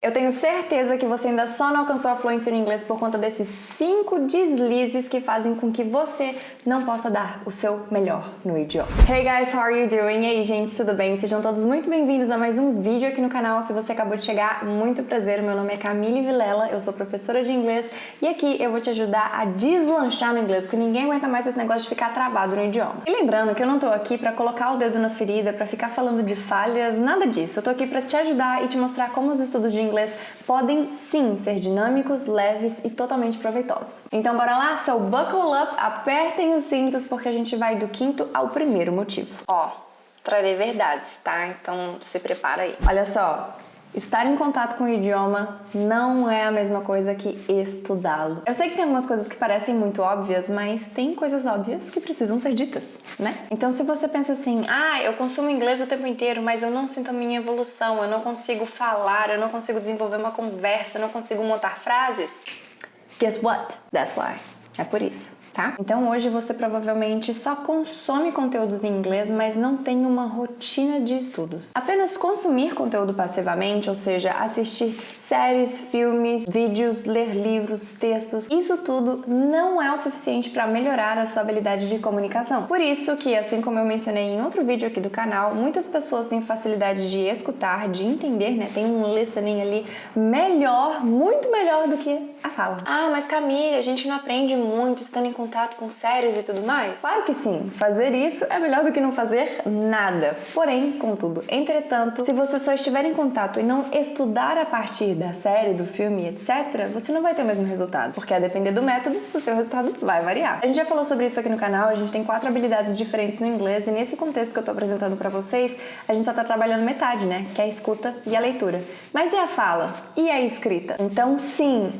Eu tenho certeza que você ainda só não alcançou a fluência no inglês por conta desses 5 deslizes que fazem com que você não possa dar o seu melhor no idioma. Hey guys, how are you doing? E aí, gente, tudo bem? Sejam todos muito bem-vindos a mais um vídeo aqui no canal. Se você acabou de chegar, muito prazer. Meu nome é Camille Vilela, eu sou professora de inglês e aqui eu vou te ajudar a deslanchar no inglês, porque ninguém aguenta mais esse negócio de ficar travado no idioma. E lembrando que eu não tô aqui pra colocar o dedo na ferida, pra ficar falando de falhas, nada disso. Eu tô aqui pra te ajudar e te mostrar como os estudos de inglês podem sim ser dinâmicos, leves e totalmente proveitosos. Então bora lá? So buckle up, apertem os cintos porque a gente vai do quinto ao primeiro motivo. Ó, trarei verdades, tá? Então se prepara aí. Olha só, estar em contato com o idioma não é a mesma coisa que estudá-lo. Eu sei que tem algumas coisas que parecem muito óbvias, mas tem coisas óbvias que precisam ser ditas, né? Então se você pensa assim, eu consumo inglês o tempo inteiro, mas eu não sinto a minha evolução, eu não consigo falar, eu não consigo desenvolver uma conversa, eu não consigo montar frases, guess what? That's why. É por isso. Tá? Então hoje você provavelmente só consome conteúdos em inglês, mas não tem uma rotina de estudos. Apenas consumir conteúdo passivamente, ou seja, assistir séries, filmes, vídeos, ler livros, textos, isso tudo não é o suficiente para melhorar a sua habilidade de comunicação. Por isso que, assim como eu mencionei em outro vídeo aqui do canal, muitas pessoas têm facilidade de escutar, de entender, né? Tem um listening ali melhor, muito melhor do que a fala. Mas Camille, a gente não aprende muito estando em contato com séries e tudo mais? Claro que sim, fazer isso é melhor do que não fazer nada. Porém, contudo, entretanto, se você só estiver em contato e não estudar a partir da série, do filme, etc., você não vai ter o mesmo resultado, porque a depender do método, o seu resultado vai variar. A gente já falou sobre isso aqui no canal, a gente tem 4 habilidades diferentes no inglês e nesse contexto que eu tô apresentando pra vocês, a gente só tá trabalhando metade, né? Que é a escuta e a leitura. Mas e a fala? E a escrita? Então, sim,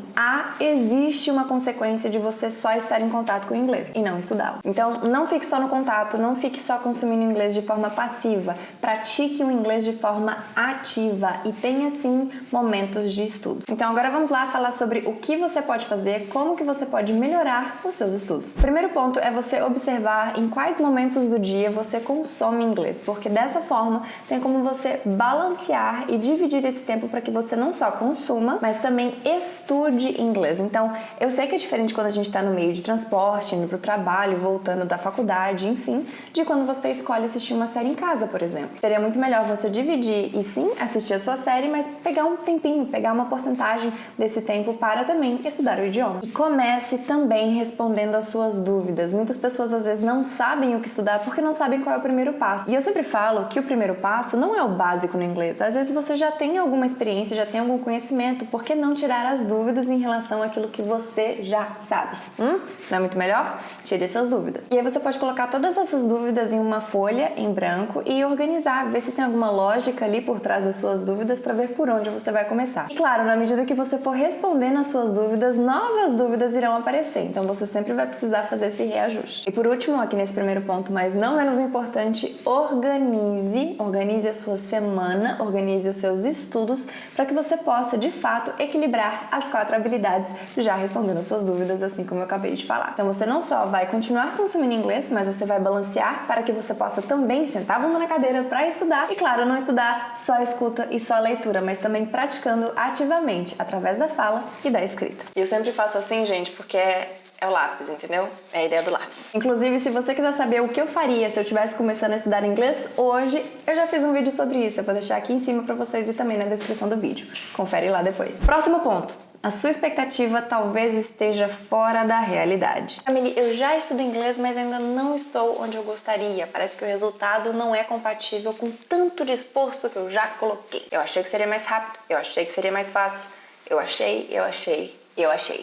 existe uma consequência de você só estar em contato com o inglês e não estudá-lo. Então, não fique só no contato, não fique só consumindo inglês de forma passiva. Pratique o inglês de forma ativa e tenha, sim, momentos de estudo. Então, agora vamos lá falar sobre o que você pode fazer, como que você pode melhorar os seus estudos. O primeiro ponto é você observar em quais momentos do dia você consome inglês, porque dessa forma tem como você balancear e dividir esse tempo para que você não só consuma, mas também estude inglês. Então, eu sei que é diferente quando a gente está no meio de transporte, indo para o trabalho, voltando da faculdade, enfim, de quando você escolhe assistir uma série em casa, por exemplo. Seria muito melhor você dividir e sim, assistir a sua série, mas pegar um tempinho, pegar uma porcentagem desse tempo para também estudar o idioma. E comece também respondendo as suas dúvidas. Muitas pessoas às vezes não sabem o que estudar porque não sabem qual é o primeiro passo. E eu sempre falo que o primeiro passo não é o básico no inglês. Às vezes você já tem alguma experiência, já tem algum conhecimento, por que não tirar as dúvidas em relação àquilo que você já sabe? Não é muito melhor? Tire suas dúvidas. E aí você pode colocar todas essas dúvidas em uma folha em branco e organizar, ver se tem alguma lógica ali por trás das suas dúvidas para ver por onde você vai começar. E claro, na medida que você for respondendo as suas dúvidas, novas dúvidas irão aparecer. Então você sempre vai precisar fazer esse reajuste. E por último, aqui nesse primeiro ponto, mas não menos importante, organize a sua semana, organize os seus estudos para que você possa, de fato, equilibrar as 4 habilidades, já respondendo as suas dúvidas, assim como eu acabei de falar. Então você não só vai continuar consumindo inglês, mas você vai balancear para que você possa também sentar a bunda na cadeira para estudar. E claro, não estudar só escuta e só leitura, mas também praticando ativamente, através da fala e da escrita. E eu sempre faço assim, gente, porque é o lápis, entendeu? É a ideia do lápis. Inclusive, se você quiser saber o que eu faria se eu estivesse começando a estudar inglês hoje, eu já fiz um vídeo sobre isso. Eu vou deixar aqui em cima pra vocês e também na descrição do vídeo. Confere lá depois. Próximo ponto. A sua expectativa talvez esteja fora da realidade. Camille, eu já estudo inglês, mas ainda não estou onde eu gostaria. Parece que o resultado não é compatível com tanto de esforço que eu já coloquei. Eu achei que seria mais rápido, eu achei que seria mais fácil. Eu achei.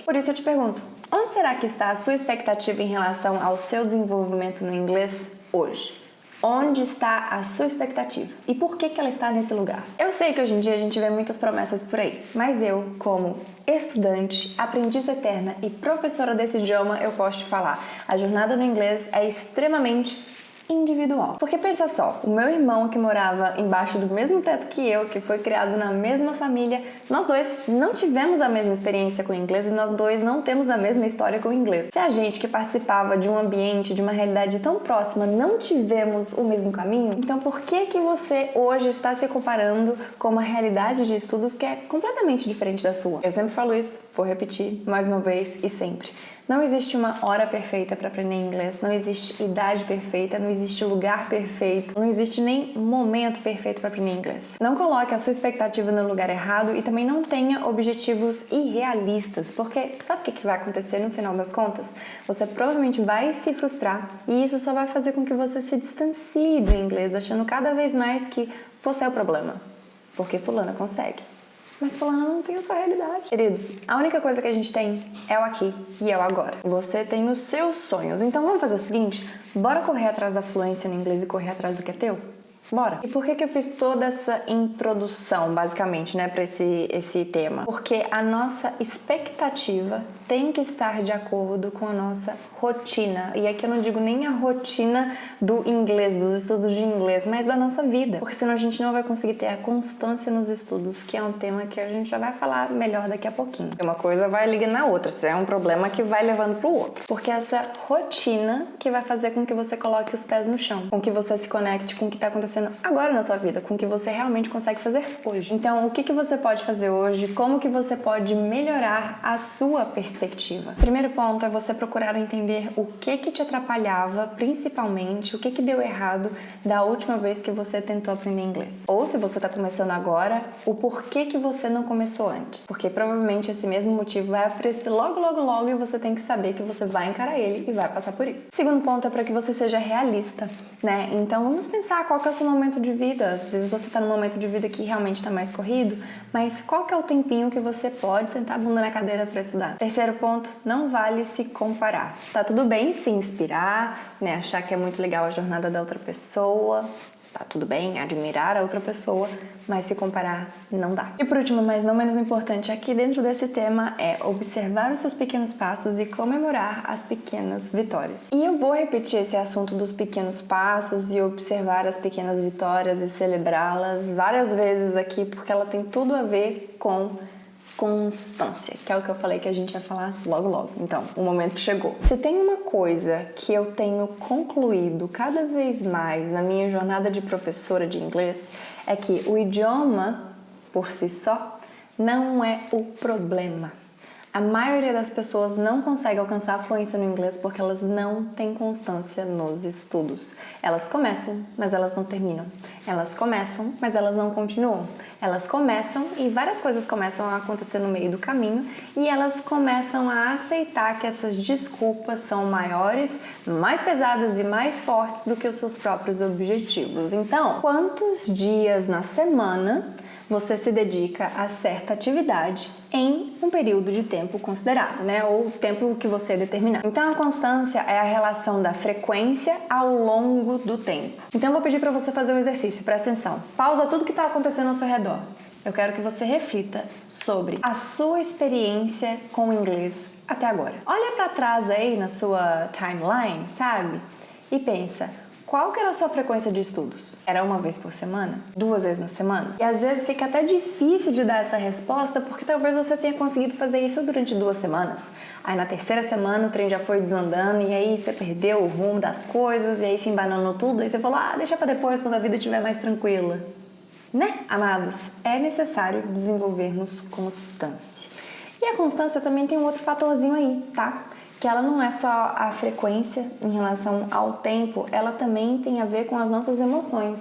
Por isso eu te pergunto, onde será que está a sua expectativa em relação ao seu desenvolvimento no inglês hoje? Onde está a sua expectativa? E por que ela está nesse lugar? Eu sei que hoje em dia a gente vê muitas promessas por aí, mas eu, como estudante, aprendiz eterna e professora desse idioma, eu posso te falar, a jornada no inglês é extremamente individual. Porque pensa só, o meu irmão que morava embaixo do mesmo teto que eu, que foi criado na mesma família, nós dois não tivemos a mesma experiência com o inglês e nós dois não temos a mesma história com o inglês. Se a gente que participava de um ambiente, de uma realidade tão próxima, não tivemos o mesmo caminho, então por que você hoje está se comparando com uma realidade de estudos que é completamente diferente da sua? Eu sempre falo isso, vou repetir mais uma vez e sempre. Não existe uma hora perfeita para aprender inglês, não existe idade perfeita, não existe lugar perfeito, não existe nem momento perfeito para aprender inglês. Não coloque a sua expectativa no lugar errado e também não tenha objetivos irrealistas, porque sabe o que vai acontecer no final das contas? Você provavelmente vai se frustrar e isso só vai fazer com que você se distancie do inglês, achando cada vez mais que você é o problema, porque fulana consegue. Mas fulana não tem a sua realidade. Queridos, a única coisa que a gente tem é o aqui e é o agora. Você tem os seus sonhos. Então vamos fazer o seguinte? Bora correr atrás da fluência no inglês e correr atrás do que é teu? Bora! E por que eu fiz toda essa introdução, basicamente, né, para esse tema? Porque a nossa expectativa tem que estar de acordo com a nossa rotina. E aqui eu não digo nem a rotina do inglês, dos estudos de inglês, mas da nossa vida. Porque senão a gente não vai conseguir ter a constância nos estudos, que é um tema que a gente já vai falar melhor daqui a pouquinho. Uma coisa vai ligando na outra, isso é um problema que vai levando pro outro. Porque essa rotina que vai fazer com que você coloque os pés no chão, com que você se conecte com o que está acontecendo agora na sua vida, com o que você realmente consegue fazer hoje. Então, o que você pode fazer hoje? Como que você pode melhorar a sua perspectiva? Primeiro ponto é você procurar entender o que te atrapalhava, principalmente, o que deu errado da última vez que você tentou aprender inglês. Ou se você está começando agora, o porquê que você não começou antes. Porque provavelmente esse mesmo motivo vai aparecer logo e você tem que saber que você vai encarar ele e vai passar por isso. Segundo ponto é para que você seja realista, né? Então, vamos pensar qual que é o seu momento de vida. Às vezes você está num momento de vida que realmente está mais corrido, mas qual que é o tempinho que você pode sentar a bunda na cadeira para estudar? Terceiro ponto, não vale se comparar. Tá tudo bem se inspirar, né? Achar que é muito legal a jornada da outra pessoa. Tá tudo bem admirar a outra pessoa, mas se comparar não dá. E por último, mas não menos importante, aqui dentro desse tema é observar os seus pequenos passos e comemorar as pequenas vitórias. E eu vou repetir esse assunto dos pequenos passos e observar as pequenas vitórias e celebrá-las várias vezes aqui, porque ela tem tudo a ver com constância, que é o que eu falei que a gente ia falar logo. Então, o momento chegou. Se tem uma coisa que eu tenho concluído cada vez mais na minha jornada de professora de inglês, é que o idioma, por si só, não é o problema. A maioria das pessoas não consegue alcançar a fluência no inglês porque elas não têm constância nos estudos. Elas começam, mas elas não terminam. Elas começam, mas elas não continuam. Elas começam e várias coisas começam a acontecer no meio do caminho e elas começam a aceitar que essas desculpas são maiores, mais pesadas e mais fortes do que os seus próprios objetivos. Então, quantos dias na semana você se dedica a certa atividade em um período de tempo considerado, né? Ou o tempo que você determinar. Então, a constância é a relação da frequência ao longo do tempo. Então, eu vou pedir para você fazer um exercício, presta atenção. Pausa tudo que está acontecendo ao seu redor. Eu quero que você reflita sobre a sua experiência com o inglês até agora. Olha para trás aí na sua timeline, sabe? E pensa, qual que era a sua frequência de estudos? Era uma vez por semana? 2 vezes na semana? E às vezes fica até difícil de dar essa resposta porque talvez você tenha conseguido fazer isso durante 2 semanas. Aí na 3ª semana o trem já foi desandando e aí você perdeu o rumo das coisas e aí se embananou tudo. Aí você falou, deixa pra depois quando a vida estiver mais tranquila. Né? Amados, é necessário desenvolvermos constância. E a constância também tem um outro fatorzinho aí, tá? Que ela não é só a frequência em relação ao tempo, ela também tem a ver com as nossas emoções.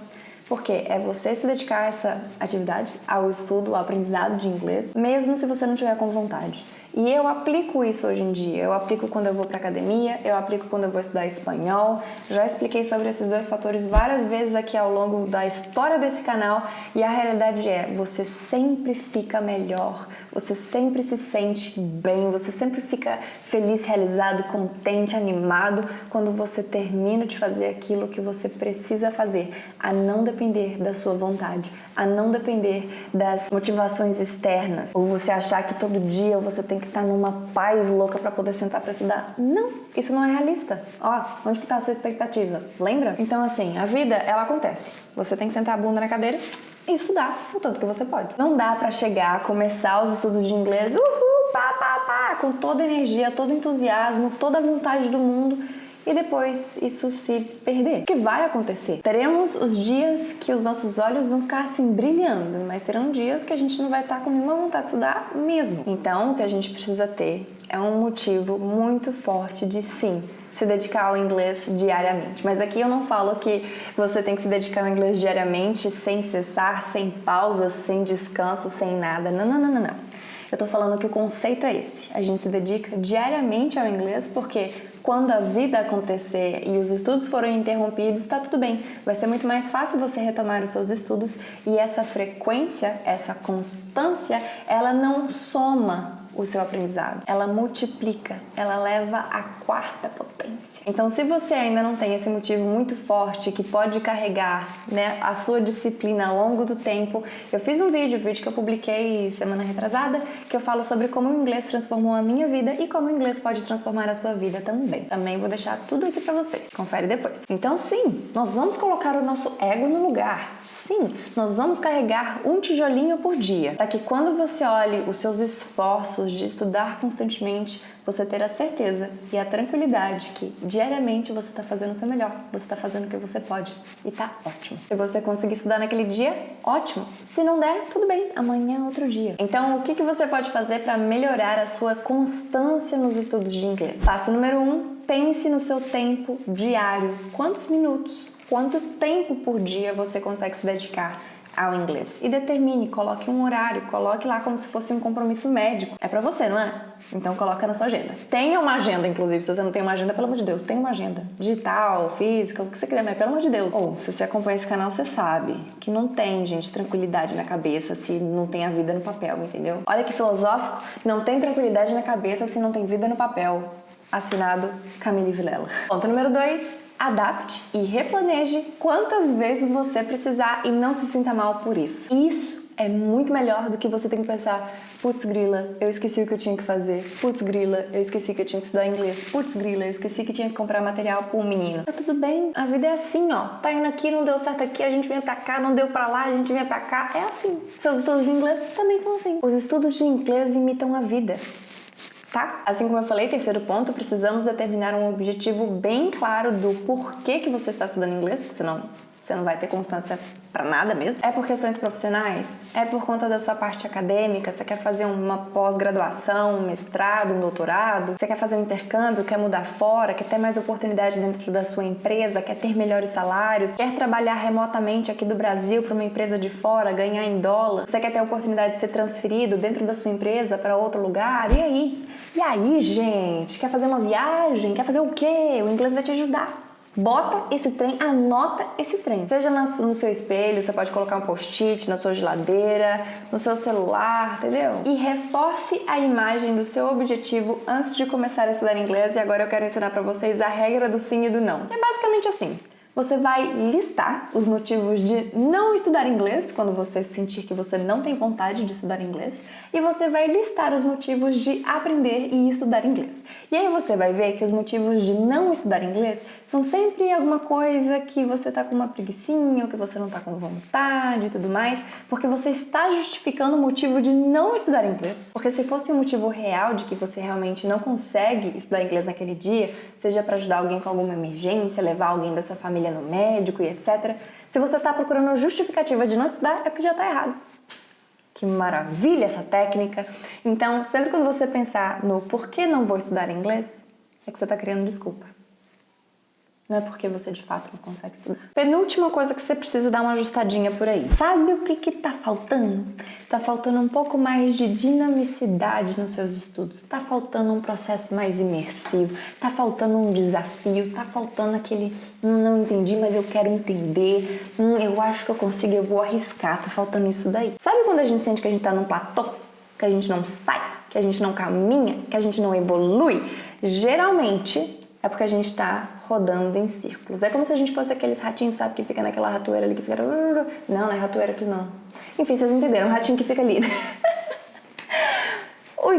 Porque é você se dedicar a essa atividade, ao estudo, ao aprendizado de inglês, mesmo se você não tiver com vontade. E eu aplico isso hoje em dia. Eu aplico quando eu vou para academia, eu aplico quando eu vou estudar espanhol. Já expliquei sobre esses 2 fatores várias vezes aqui ao longo da história desse canal. E a realidade é, você sempre fica melhor, você sempre se sente bem, você sempre fica feliz, realizado, contente, animado quando você termina de fazer aquilo que você precisa fazer, a não depender da sua vontade, a não depender das motivações externas, ou você achar que todo dia você tem que que tá numa paz louca pra poder sentar pra estudar. Não, isso não é realista. Ó, onde que tá a sua expectativa? Lembra? Então assim, a vida, ela acontece. Você tem que sentar a bunda na cadeira e estudar o tanto que você pode. Não dá pra chegar, começar os estudos de inglês, com toda a energia, todo o entusiasmo, toda a vontade do mundo e depois isso se perder. O que vai acontecer? Teremos os dias que os nossos olhos vão ficar assim brilhando, mas terão dias que a gente não vai estar com nenhuma vontade de estudar mesmo. Então, o que a gente precisa ter é um motivo muito forte de sim se dedicar ao inglês diariamente. Mas aqui eu não falo que você tem que se dedicar ao inglês diariamente sem cessar, sem pausas, sem descanso, sem nada. Não. Eu tô falando que o conceito é esse. A gente se dedica diariamente ao inglês porque quando a vida acontecer e os estudos forem interrompidos, tá tudo bem. Vai ser muito mais fácil você retomar os seus estudos e essa frequência, essa constância, ela não soma o seu aprendizado. Ela multiplica, ela leva à quarta potência. Então, se você ainda não tem esse motivo muito forte que pode carregar, né, a sua disciplina ao longo do tempo, eu fiz um vídeo que eu publiquei semana retrasada, que eu falo sobre como o inglês transformou a minha vida e como o inglês pode transformar a sua vida também. Também vou deixar tudo aqui pra vocês. Confere depois. Então, sim, nós vamos colocar o nosso ego no lugar. Sim, nós vamos carregar um tijolinho por dia, para que quando você olhe os seus esforços de estudar constantemente, você ter a certeza e a tranquilidade que diariamente você está fazendo o seu melhor, você está fazendo o que você pode e tá ótimo. Se você conseguir estudar naquele dia, ótimo. Se não der, tudo bem, amanhã é outro dia. Então, o que você pode fazer para melhorar a sua constância nos estudos de inglês? Passo número 1, pense no seu tempo diário. Quantos minutos, quanto tempo por dia você consegue se dedicar ao inglês? E determine, coloque um horário, coloque lá como se fosse um compromisso médico. É pra você, não é? Então coloca na sua agenda. Tenha uma agenda, inclusive, se você não tem uma agenda, pelo amor de Deus, tenha uma agenda. Digital, física, o que você quiser, mas pelo amor de Deus. Ou, se você acompanha esse canal, você sabe que não tem, gente, tranquilidade na cabeça se não tem a vida no papel, entendeu? Olha que filosófico, não tem tranquilidade na cabeça se não tem vida no papel. Assinado Camille Vilela. Ponto número 2. Adapte e replaneje quantas vezes você precisar e não se sinta mal por isso. Isso é muito melhor do que você ter que pensar: putz grila, eu esqueci o que eu tinha que fazer. Putz grila, eu esqueci que eu tinha que estudar inglês. Putz grila, eu esqueci que tinha que comprar material pro menino. Tá tudo bem, a vida é assim, ó. Tá indo aqui, não deu certo aqui, a gente vem pra cá, não deu pra lá, a gente vem pra cá. É assim. Seus estudos de inglês também são assim. Os estudos de inglês imitam a vida. Tá? Assim como eu falei, terceiro ponto, precisamos determinar um objetivo bem claro do porquê que você está estudando inglês, porque senão você não vai ter constância pra nada mesmo. É por questões profissionais? É por conta da sua parte acadêmica? Você quer fazer uma pós-graduação, um mestrado, um doutorado? Você quer fazer um intercâmbio? Quer mudar fora? Quer ter mais oportunidade dentro da sua empresa? Quer ter melhores salários? Quer trabalhar remotamente aqui do Brasil para uma empresa de fora, ganhar em dólar? Você quer ter a oportunidade de ser transferido dentro da sua empresa para outro lugar? E aí? E aí, gente? Quer fazer uma viagem? Quer fazer o quê? O inglês vai te ajudar. Bota esse trem, anota esse trem. Seja no seu espelho, você pode colocar um post-it na sua geladeira, no seu celular, entendeu? E reforce a imagem do seu objetivo antes de começar a estudar inglês. E agora eu quero ensinar pra vocês a regra do sim e do não. É basicamente assim. Você vai listar os motivos de não estudar inglês, quando você sentir que você não tem vontade de estudar inglês, e você vai listar os motivos de aprender e estudar inglês. E aí você vai ver que os motivos de não estudar inglês são sempre alguma coisa que você tá com uma preguicinha, ou que você não tá com vontade e tudo mais, porque você está justificando o motivo de não estudar inglês. Porque se fosse um motivo real de que você realmente não consegue estudar inglês naquele dia, seja para ajudar alguém com alguma emergência, levar alguém da sua família no médico e etc. Se você está procurando justificativa de não estudar, é porque já está errado. Que maravilha essa técnica! Então, sempre quando você pensar no porquê não vou estudar inglês, é que você está criando desculpa. Não é porque você de fato não consegue estudar. Penúltima coisa que você precisa dar uma ajustadinha por aí. Sabe o que tá faltando? Tá faltando um pouco mais de dinamicidade nos seus estudos. Tá faltando um processo mais imersivo. Tá faltando um desafio. Tá faltando aquele não entendi, mas eu quero entender. Eu acho que eu consigo, eu vou arriscar. Tá faltando isso daí. Sabe quando a gente sente que a gente tá num platô? Que a gente não sai? Que a gente não caminha? Que a gente não evolui? Geralmente é porque a gente tá rodando em círculos. É como se a gente fosse aqueles ratinhos, sabe, que fica naquela ratoeira ali, que fica... Não é ratoeira aqui não. Enfim, vocês entenderam, um ratinho que fica ali.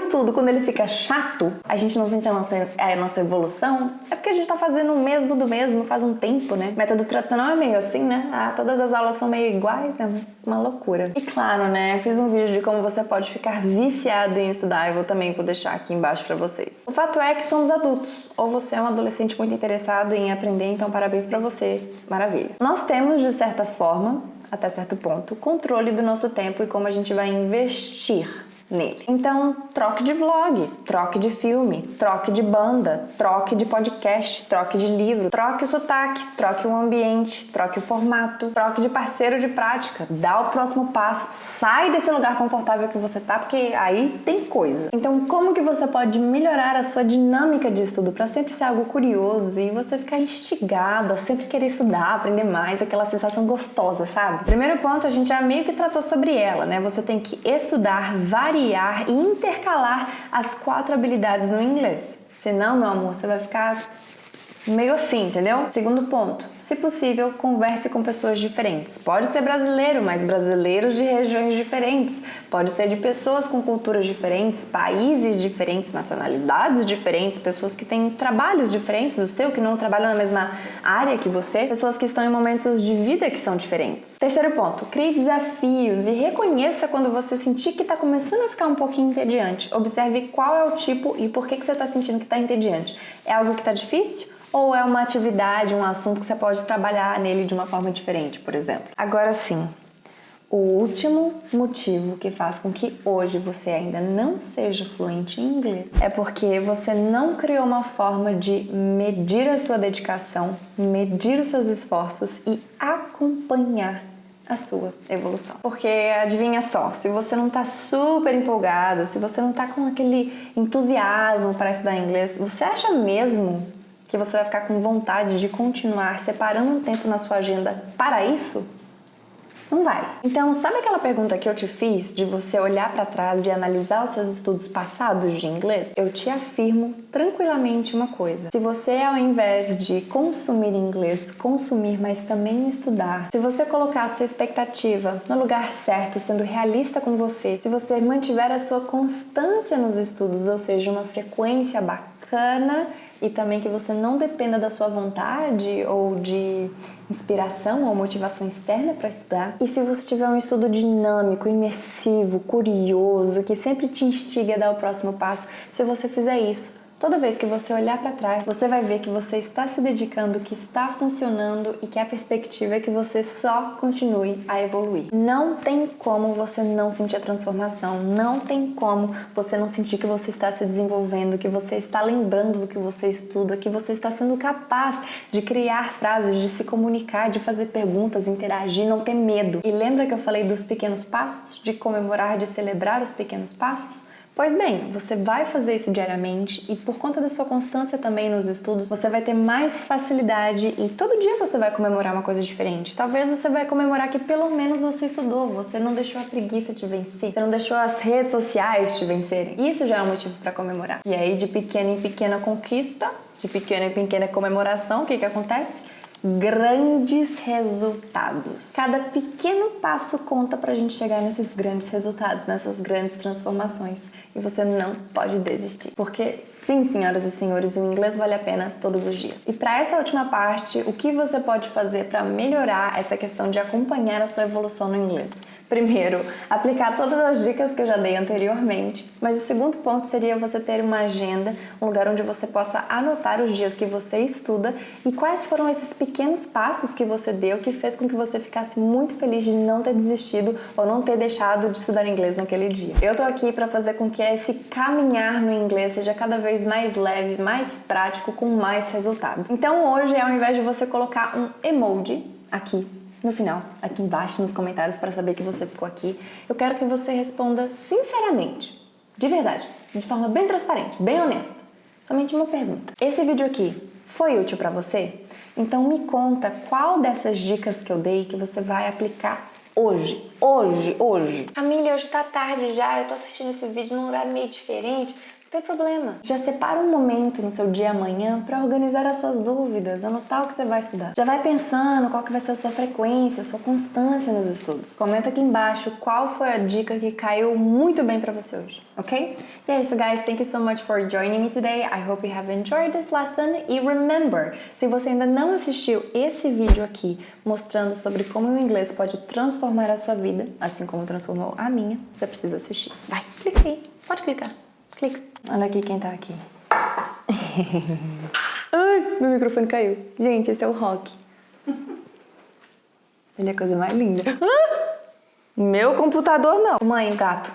estudo, quando ele fica chato, a gente não sente a nossa evolução, é porque a gente tá fazendo o mesmo do mesmo faz um tempo, né? O método tradicional é meio assim, né? Todas as aulas são meio iguais, é uma loucura. E claro, né? Fiz um vídeo de como você pode ficar viciado em estudar, eu também vou deixar aqui embaixo pra vocês. O fato é que somos adultos, ou você é um adolescente muito interessado em aprender, então parabéns pra você, maravilha. Nós temos, de certa forma, até certo ponto, controle do nosso tempo e como a gente vai investir nele. Então, troque de vlog, troque de filme, troque de banda, troque de podcast, troque de livro, troque o sotaque, troque o ambiente, troque o formato, troque de parceiro de prática, dá o próximo passo, sai desse lugar confortável que você tá, porque aí tem coisa. Então, como que você pode melhorar a sua dinâmica de estudo para sempre ser algo curioso e você ficar instigado a sempre querer estudar, aprender mais, aquela sensação gostosa, sabe? Primeiro ponto, a gente já meio que tratou sobre ela, né? Você tem que estudar, variar e intercalar as 4 habilidades no inglês. Senão, meu amor, você vai ficar meio assim, entendeu? Segundo ponto, se possível, converse com pessoas diferentes. Pode ser brasileiro, mas brasileiros de regiões diferentes. Pode ser de pessoas com culturas diferentes, países diferentes, nacionalidades diferentes, pessoas que têm trabalhos diferentes do seu, que não trabalham na mesma área que você, pessoas que estão em momentos de vida que são diferentes. Terceiro ponto, crie desafios e reconheça quando você sentir que está começando a ficar um pouquinho entediante. Observe qual é o tipo e por que você está sentindo que está entediante. É algo que está difícil? Ou é uma atividade, um assunto que você pode trabalhar nele de uma forma diferente, por exemplo? Agora sim, o último motivo que faz com que hoje você ainda não seja fluente em inglês é porque você não criou uma forma de medir a sua dedicação, medir os seus esforços e acompanhar a sua evolução. Porque adivinha só, se você não tá super empolgado, se você não tá com aquele entusiasmo para estudar inglês, você acha mesmo que você vai ficar com vontade de continuar separando um tempo na sua agenda para isso? Não vai. Então, sabe aquela pergunta que eu te fiz de você olhar para trás e analisar os seus estudos passados de inglês? Eu te afirmo tranquilamente uma coisa. Se você, ao invés de consumir inglês, consumir, mas também estudar, se você colocar a sua expectativa no lugar certo, sendo realista com você, se você mantiver a sua constância nos estudos, ou seja, uma frequência bacana, e também que você não dependa da sua vontade ou de inspiração ou motivação externa para estudar. E se você tiver um estudo dinâmico, imersivo, curioso, que sempre te instiga a dar o próximo passo, se você fizer isso, toda vez que você olhar para trás, você vai ver que você está se dedicando, que está funcionando e que a perspectiva é que você só continue a evoluir. Não tem como você não sentir a transformação, não tem como você não sentir que você está se desenvolvendo, que você está lembrando do que você estuda, que você está sendo capaz de criar frases, de se comunicar, de fazer perguntas, interagir, não ter medo. E lembra que eu falei dos pequenos passos? De comemorar, de celebrar os pequenos passos? Pois bem, você vai fazer isso diariamente e por conta da sua constância também nos estudos, você vai ter mais facilidade e todo dia você vai comemorar uma coisa diferente. Talvez você vai comemorar que pelo menos você estudou, você não deixou a preguiça te vencer, você não deixou as redes sociais te vencerem. Isso já é um motivo para comemorar. E aí, de pequena em pequena conquista, de pequena em pequena comemoração, o que acontece? Grandes resultados. Cada pequeno passo conta pra gente chegar nesses grandes resultados, nessas grandes transformações. E você não pode desistir. Porque sim, senhoras e senhores, o inglês vale a pena todos os dias. E para essa última parte, o que você pode fazer para melhorar essa questão de acompanhar a sua evolução no inglês? Primeiro, aplicar todas as dicas que eu já dei anteriormente, mas o segundo ponto seria você ter uma agenda, um lugar onde você possa anotar os dias que você estuda e quais foram esses pequenos passos que você deu que fez com que você ficasse muito feliz de não ter desistido ou não ter deixado de estudar inglês naquele dia. Eu tô aqui para fazer com que esse caminhar no inglês seja cada vez mais leve, mais prático, com mais resultado. Então hoje, ao invés de você colocar um emoji aqui no final, aqui embaixo nos comentários para saber que você ficou aqui, eu quero que você responda sinceramente, de verdade, de forma bem transparente, bem honesta. Somente uma pergunta. Esse vídeo aqui foi útil para você? Então me conta qual dessas dicas que eu dei que você vai aplicar hoje. Hoje. Família, hoje tá tarde já, eu tô assistindo esse vídeo num horário meio diferente. Não tem problema. Já separa um momento no seu dia amanhã para organizar as suas dúvidas, anotar o que você vai estudar. Já vai pensando qual que vai ser a sua frequência, a sua constância nos estudos. Comenta aqui embaixo qual foi a dica que caiu muito bem para você hoje, ok? E é isso, guys. Thank you so much for joining me today. I hope you have enjoyed this lesson. E remember, se você ainda não assistiu esse vídeo aqui mostrando sobre como o inglês pode transformar a sua vida, assim como transformou a minha, você precisa assistir. Vai, clica aí. Pode clicar. Clica. Olha aqui quem tá aqui. Ai, meu microfone caiu. Gente, esse é o Rock. Ele é a coisa mais linda. Meu computador não. Mãe, gato.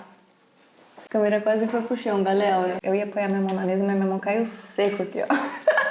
A câmera quase foi pro chão, galera. Eu ia apoiar minha mão na mesa, mas minha mão caiu seco aqui, ó.